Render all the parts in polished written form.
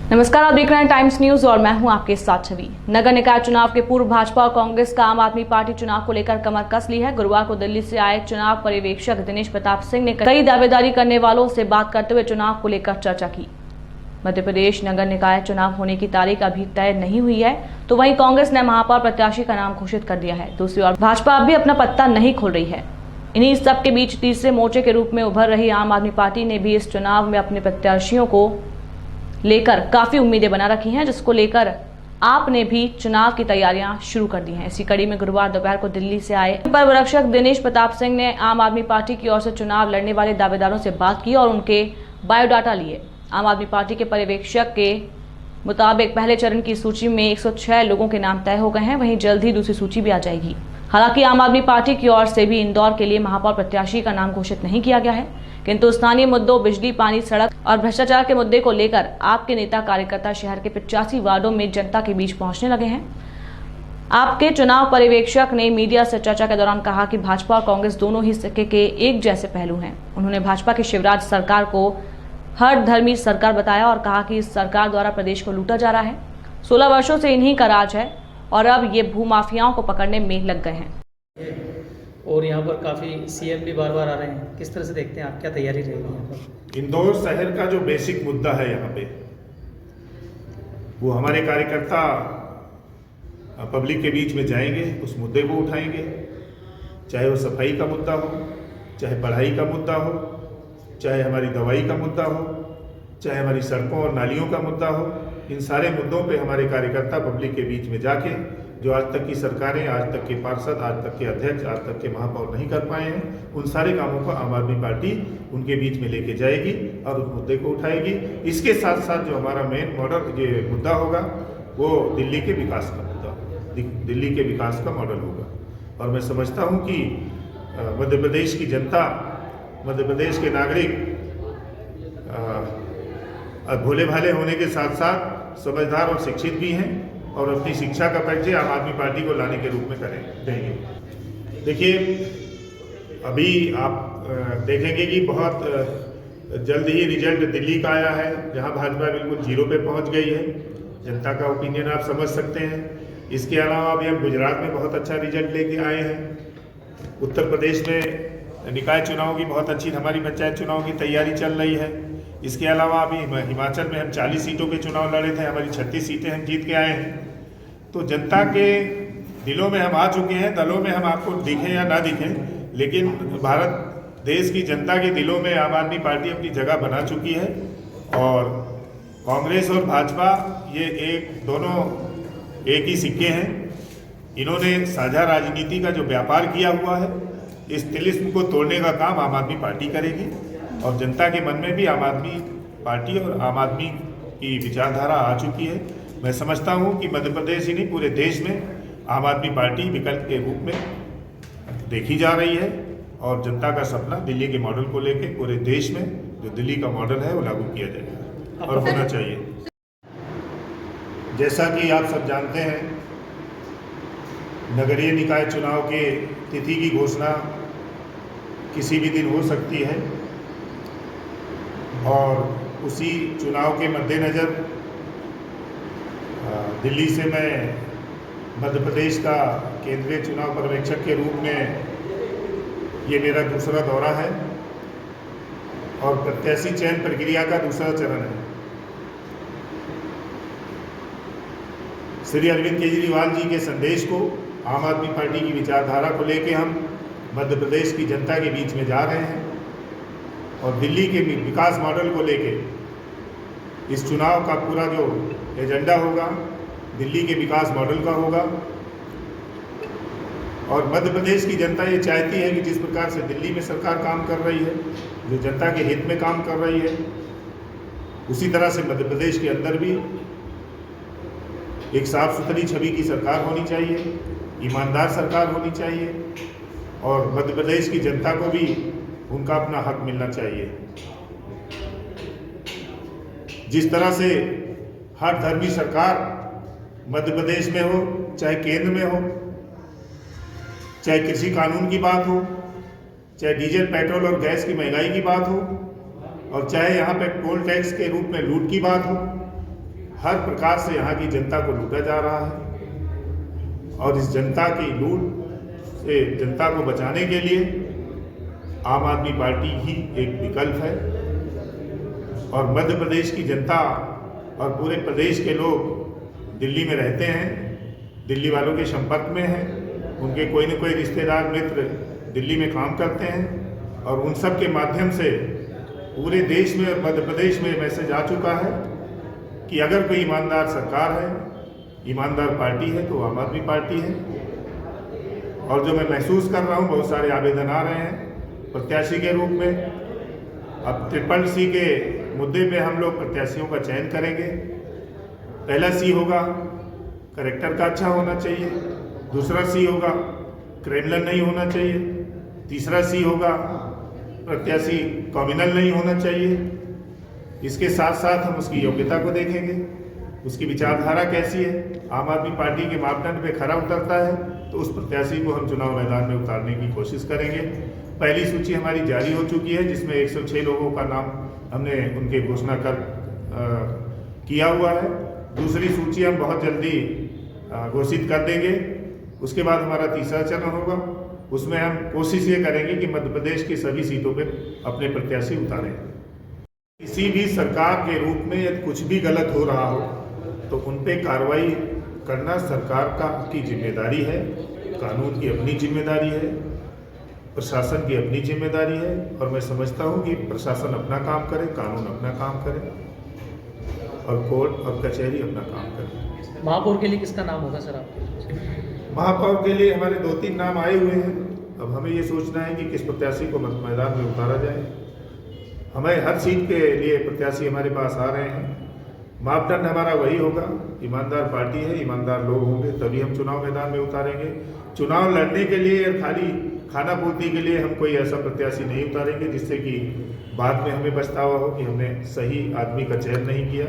नमस्कार, आप देख रहे हैं टाइम्स न्यूज और मैं हूं आपके साथ छवि। नगर निकाय चुनाव के पूर्व भाजपा और कांग्रेस का आम आदमी पार्टी चुनाव को लेकर कमर कस ली है। गुरुवार को दिल्ली से आए चुनाव पर्यवेक्षक दिनेश प्रताप सिंह ने कई दावेदारी करने वालों से बात करते हुए चुनाव को लेकर चर्चा की। मध्य प्रदेश नगर निकाय चुनाव होने की तारीख अभी तय नहीं हुई है, तो वहीं कांग्रेस ने महापौर प्रत्याशी का नाम घोषित कर दिया है। दूसरी ओर भाजपा अब भी अपना पत्ता नहीं खोल रही है। इन्हीं सब के बीच तीसरे मोर्चे के रूप में उभर रही आम आदमी पार्टी ने भी इस चुनाव में अपने प्रत्याशियों को लेकर काफी उम्मीदें बना रखी हैं, जिसको लेकर आपने भी चुनाव की तैयारियां शुरू कर दी हैं। इसी कड़ी में गुरुवार दोपहर को दिल्ली से आए पर्यवेक्षक दिनेश प्रताप सिंह ने आम आदमी पार्टी की ओर से चुनाव लड़ने वाले दावेदारों से बात की और उनके बायोडाटा लिए। आम आदमी पार्टी के पर्यवेक्षक के मुताबिक पहले चरण की सूची में 106 लोगों के नाम तय हो गए हैं, वहीं जल्द ही दूसरी सूची भी आ जाएगी। हालांकि आम आदमी पार्टी की ओर से भी इंदौर के लिए महापौर प्रत्याशी का नाम घोषित नहीं किया गया है, किंतु स्थानीय मुद्दों बिजली, पानी, सड़क और भ्रष्टाचार के मुद्दे को लेकर आपके नेता कार्यकर्ता शहर के 85 वार्डों में जनता के बीच पहुंचने लगे हैं। आपके चुनाव पर्यवेक्षक ने मीडिया से चर्चा के दौरान कहा कि भाजपा और कांग्रेस दोनों ही सिक्के के एक जैसे पहलू हैं। उन्होंने भाजपा की शिवराज सरकार को हर धर्मी सरकार बताया और कहा कि इस सरकार द्वारा प्रदेश को लूटा जा रहा है। 16 वर्षों से इन्हीं का राज है और अब ये भूमाफियाओं को पकड़ने में लग गए हैं। और यहाँ पर काफ़ी सीएम भी बार बार आ रहे हैं, किस तरह से देखते हैं आप, क्या तैयारी रहेगी यहाँ पर? इंदौर शहर का जो बेसिक मुद्दा है यहाँ पे, वो हमारे कार्यकर्ता पब्लिक के बीच में जाएंगे, उस मुद्दे को उठाएंगे। चाहे वो सफाई का मुद्दा हो, चाहे पढ़ाई का मुद्दा हो, चाहे हमारी दवाई का मुद्दा हो, चाहे हमारी सड़कों और नालियों का मुद्दा हो, इन सारे मुद्दों पे हमारे कार्यकर्ता पब्लिक के बीच में जाके, जो आज तक की सरकारें, आज तक के पार्षद, आज तक के अध्यक्ष, आज तक के महापौर नहीं कर पाए हैं, उन सारे कामों को आम आदमी पार्टी उनके बीच में लेके जाएगी और उस मुद्दे को उठाएगी। इसके साथ साथ जो हमारा मेन मॉडल ये मुद्दा होगा वो दिल्ली के विकास का मुद्दा होगा, दिल्ली के विकास का मॉडल होगा। और मैं समझता हूँ कि मध्य प्रदेश की जनता, मध्य प्रदेश के नागरिक भोले भाले होने के साथ साथ समझदार और शिक्षित भी हैं और अपनी शिक्षा का परिचय आम आदमी पार्टी को लाने के रूप में देंगे। देखिए, अभी आप देखेंगे कि बहुत जल्द ही रिजल्ट दिल्ली का आया है, जहां भाजपा बिल्कुल जीरो पे पहुंच गई है। जनता का ओपिनियन आप समझ सकते हैं। इसके अलावा अभी हम गुजरात में बहुत अच्छा रिजल्ट लेके आए हैं। उत्तर प्रदेश में निकाय चुनाव की बहुत अच्छी, हमारी पंचायत चुनाव की तैयारी चल रही है। इसके अलावा अभी हिमाचल में हम 40 सीटों के चुनाव लड़े थे, हमारी 36 सीटें हम जीत के आए हैं। तो जनता के दिलों में हम आ चुके हैं। दलों में हम आपको दिखें या ना दिखें, लेकिन भारत देश की जनता के दिलों में आम आदमी पार्टी अपनी जगह बना चुकी है। और कांग्रेस और भाजपा ये दोनों एक ही सिक्के हैं। इन्होंने साझा राजनीति का जो व्यापार किया हुआ है, इस तिलिस्म को तोड़ने का काम आम आदमी पार्टी करेगी। और जनता के मन में भी आम आदमी पार्टी और आम आदमी की विचारधारा आ चुकी है। मैं समझता हूं कि मध्य प्रदेश ही नहीं, पूरे देश में आम आदमी पार्टी विकल्प के रूप में देखी जा रही है। और जनता का सपना दिल्ली के मॉडल को लेकर पूरे देश में जो दिल्ली का मॉडल है वो लागू किया जाएगा और होना चाहिए। जैसा कि आप सब जानते हैं, नगरीय निकाय चुनाव के तिथि की घोषणा किसी भी दिन हो सकती है और उसी चुनाव के मद्देनज़र दिल्ली से मैं मध्य प्रदेश का केंद्रीय चुनाव पर्यवेक्षक के रूप में ये मेरा दूसरा दौरा है और प्रत्याशी चयन प्रक्रिया का दूसरा चरण है। श्री अरविंद केजरीवाल जी के संदेश को, आम आदमी पार्टी की विचारधारा को लेकर हम मध्य प्रदेश की जनता के बीच में जा रहे हैं और दिल्ली के विकास मॉडल को लेकर इस चुनाव का पूरा जो एजेंडा होगा दिल्ली के विकास मॉडल का होगा। और मध्य प्रदेश की जनता ये चाहती है कि जिस प्रकार से दिल्ली में सरकार काम कर रही है, जो जनता के हित में काम कर रही है, उसी तरह से मध्य प्रदेश के अंदर भी एक साफ सुथरी छवि की सरकार होनी चाहिए, ईमानदार सरकार होनी चाहिए और मध्य प्रदेश की जनता को भी उनका अपना हक मिलना चाहिए। जिस तरह से हर धर्मी सरकार मध्य प्रदेश में हो, चाहे केंद्र में हो, चाहे कृषि कानून की बात हो, चाहे डीजल, पेट्रोल और गैस की महंगाई की बात हो और चाहे यहाँ पे टोल टैक्स के रूप में लूट की बात हो, हर प्रकार से यहाँ की जनता को लूटा जा रहा है और इस जनता की लूट से जनता को बचाने के लिए आम आदमी पार्टी ही एक विकल्प है। और मध्य प्रदेश की जनता और पूरे प्रदेश के लोग दिल्ली में रहते हैं, दिल्ली वालों के संपर्क में हैं, उनके कोई न कोई रिश्तेदार मित्र दिल्ली में काम करते हैं और उन सब के माध्यम से पूरे देश में और मध्य प्रदेश में मैसेज आ चुका है कि अगर कोई ईमानदार सरकार है, ईमानदार पार्टी है तो आम आदमी पार्टी है। और जो मैं महसूस कर रहा हूँ, बहुत सारे आवेदन आ रहे हैं प्रत्याशी के रूप में। अब CCC के मुद्दे पे हम लोग प्रत्याशियों का चयन करेंगे। पहला C होगा कैरेक्टर का अच्छा होना चाहिए, दूसरा C होगा क्रिमिनल नहीं होना चाहिए, तीसरा C होगा प्रत्याशी कॉम्युनल नहीं होना चाहिए। इसके साथ साथ हम उसकी योग्यता को देखेंगे, उसकी विचारधारा कैसी है, आम आदमी पार्टी के मापदंड पे खरा उतरता है तो उस प्रत्याशी को हम चुनाव मैदान में उतारने की कोशिश करेंगे। पहली सूची हमारी जारी हो चुकी है जिसमें 106 लोगों का नाम हमने उनके घोषणा कर किया हुआ है। दूसरी सूची हम बहुत जल्दी घोषित कर देंगे। उसके बाद हमारा तीसरा चरण होगा, उसमें हम कोशिश ये करेंगे कि मध्य प्रदेश की सभी सीटों पर अपने प्रत्याशी उतारें। किसी भी सरकार के रूप में यदि कुछ भी गलत हो रहा हो तो उन पे कार्रवाई करना सरकार की जिम्मेदारी है, कानून की अपनी जिम्मेदारी है, प्रशासन की अपनी जिम्मेदारी है। और मैं समझता हूँ कि प्रशासन अपना काम करे, कानून अपना काम करे और कोर्ट और कचहरी अपना काम करे। महापौर के लिए किसका नाम होगा सर आपके? महापौर के लिए हमारे 2-3 नाम आए हुए हैं। अब हमें ये सोचना है कि किस प्रत्याशी को मैदान में उतारा जाए। हमें हर सीट के लिए प्रत्याशी हमारे पास आ रहे हैं। मापदंड हमारा वही होगा, ईमानदार पार्टी है, ईमानदार लोग होंगे तभी हम चुनाव मैदान में उतारेंगे। चुनाव लड़ने के लिए और खाली खाना पूर्ति के लिए हम कोई ऐसा प्रत्याशी नहीं उतारेंगे जिससे कि बाद में हमें पछतावा हो कि हमने सही आदमी का चयन नहीं किया।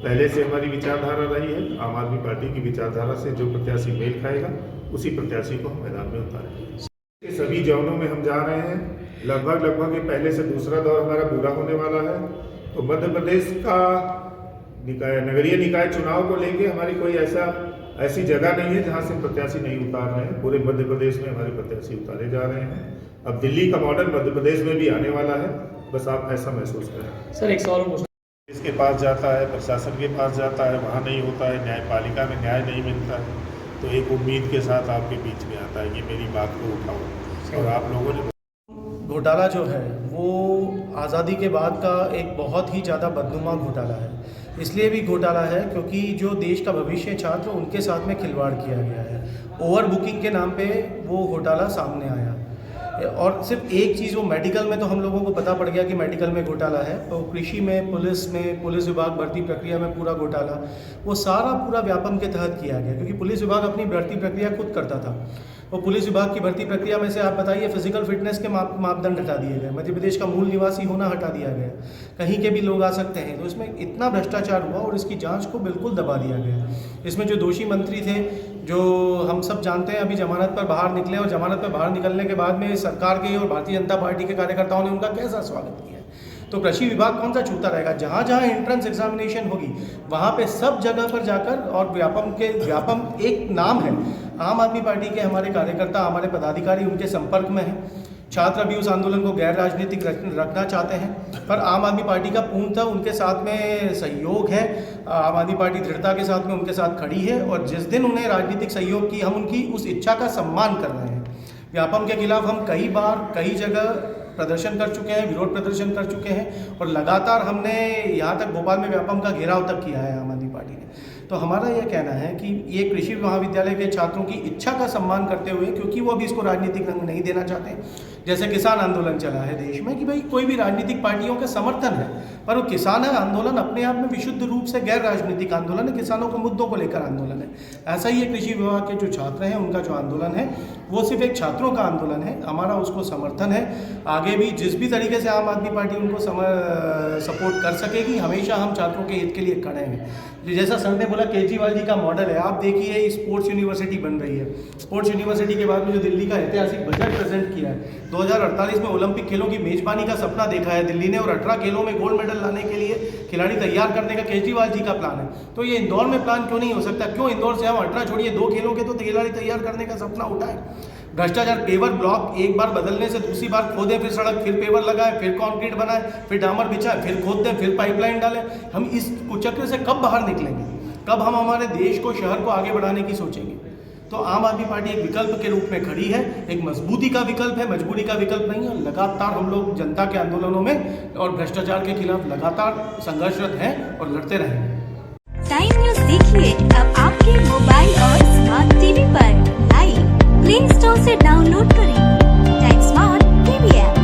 पहले से हमारी विचारधारा रही है, आम आदमी पार्टी की विचारधारा से जो प्रत्याशी मेल खाएगा उसी प्रत्याशी को हम मैदान में उतारेंगे। सभी जोनों में हम जा रहे हैं। लगभग ये पहले से दूसरा दौर हमारा पूरा होने वाला है। तो मध्य प्रदेश का नगरीय निकाय चुनाव को लेके हमारी कोई ऐसी जगह नहीं है जहां से प्रत्याशी नहीं उतार रहे हैं। पूरे मध्य प्रदेश में हमारे प्रत्याशी उतारे जा रहे हैं। अब दिल्ली का मॉडल मध्य प्रदेश में भी आने वाला है, बस आप ऐसा महसूस करें। सर एक सवाल इसके पास जाता है, प्रशासन के पास जाता है, वहाँ नहीं होता है, न्यायपालिका में न्याय नहीं मिलता है तो एक उम्मीद के साथ आपके बीच में आता है कि मेरी बात को उठाओ। और आप लोगों ने घोटाला जो है वो आज़ादी के बाद का एक बहुत ही ज़्यादा बदनुमा घोटाला है। इसलिए भी घोटाला है क्योंकि जो देश का भविष्य छात्र उनके साथ में खिलवाड़ किया गया है। ओवर बुकिंग के नाम पे वो घोटाला सामने आया। और सिर्फ एक चीज़, वो मेडिकल में तो हम लोगों को पता पड़ गया कि मेडिकल में घोटाला है, तो कृषि में, पुलिस विभाग भर्ती प्रक्रिया में पूरा घोटाला, वो सारा पूरा व्यापम के तहत किया गया। क्योंकि पुलिस विभाग अपनी भर्ती प्रक्रिया खुद करता था। और पुलिस विभाग की भर्ती प्रक्रिया में से आप बताइए, फिजिकल फिटनेस के मापदंड हटा दिए गए, मध्य प्रदेश का मूल निवासी होना हटा दिया गया, कहीं के भी लोग आ सकते हैं। तो इसमें इतना भ्रष्टाचार हुआ और इसकी जांच को बिल्कुल दबा दिया गया। इसमें जो दोषी मंत्री थे, जो हम सब जानते हैं, अभी जमानत पर बाहर निकले और जमानत पर बाहर निकलने के बाद में सरकार के और भारतीय जनता पार्टी के कार्यकर्ताओं ने उनका कैसा स्वागत किया। तो कृषि विभाग कौन सा छूता रहेगा? जहाँ जहाँ एंट्रेंस एग्जामिनेशन होगी वहाँ पे सब जगह पर जाकर, और व्यापम एक नाम है, आम आदमी पार्टी के हमारे कार्यकर्ता, हमारे पदाधिकारी उनके संपर्क में हैं। छात्र अभी उस आंदोलन को गैर राजनीतिक रखना चाहते हैं, पर आम आदमी पार्टी का पूर्णतः उनके साथ में सहयोग है। आम आदमी पार्टी दृढ़ता के साथ में उनके साथ खड़ी है और जिस दिन उन्हें राजनीतिक सहयोग की, हम उनकी उस इच्छा का सम्मान कर रहे हैं। व्यापम के खिलाफ हम कई बार कई जगह प्रदर्शन कर चुके हैं, विरोध प्रदर्शन कर चुके हैं और लगातार हमने यहाँ तक भोपाल में व्यापम का घेराव तक किया है आम आदमी पार्टी ने। तो हमारा यह कहना है कि ये कृषि महाविद्यालय के छात्रों की इच्छा का सम्मान करते हुए, क्योंकि वो अभी इसको राजनीतिक रंग नहीं देना चाहते, जैसे किसान आंदोलन चला है देश में कि भाई कोई भी राजनीतिक पार्टियों का समर्थन है, पर वो किसान आंदोलन अपने आप में विशुद्ध रूप से गैर राजनीतिक आंदोलन है, किसानों के मुद्दों को लेकर आंदोलन है। ऐसा ही है कृषि विभाग के जो छात्र हैं उनका जो आंदोलन है वो सिर्फ एक छात्रों का आंदोलन है, हमारा उसको समर्थन है। आगे भी जिस भी तरीके से आम आदमी पार्टी उनको सपोर्ट कर सकेगी, हमेशा हम छात्रों के हित के लिए खड़े हैं। जैसा सर ने बोला केजरीवाल जी का मॉडल है, आप देखिए स्पोर्ट्स यूनिवर्सिटी बन रही है। स्पोर्ट्स यूनिवर्सिटी के बाद में जो दिल्ली का ऐतिहासिक बजट प्रेजेंट किया है 2048 में ओलंपिक खेलों की मेजबानी का सपना देखा है दिल्ली ने, और 18 खेलों में गोल्ड मेडल लाने के लिए खिलाड़ी तैयार करने का केजरीवाल जी का प्लान है। तो ये इंदौर में प्लान क्यों नहीं हो सकता? क्यों इंदौर से हम 18 छोड़िए 2 खेलों के तो खिलाड़ी तैयार करने का सपना उठाए? भ्रष्टाचार, पेवर ब्लॉक एक बार बदलने से दूसरी बार खोदें, फिर सड़क, फिर पेवर लगाए, फिर कंक्रीट बनाए, फिर डामर बिछाए, फिर खोद दें, फिर पाइपलाइन डालें। हम इस कुचक्र से कब बाहर निकलेंगे? कब हम हमारे देश को, शहर को आगे बढ़ाने की सोचेंगे? तो आम आदमी पार्टी एक विकल्प के रूप में खड़ी है, एक मजबूती का विकल्प है, मजबूरी का विकल्प नहीं है। लगातार हम लोग जनता के आंदोलनों में और भ्रष्टाचार के खिलाफ लगातार संघर्षरत हैं और लड़ते रहेंगे। टाइम न्यूज देखिए अब आपके मोबाइल और स्मार्ट टीवी पर। लाइव प्ले स्टोर से डाउनलोड करें टाइम स्मार्ट टीवी ऐप।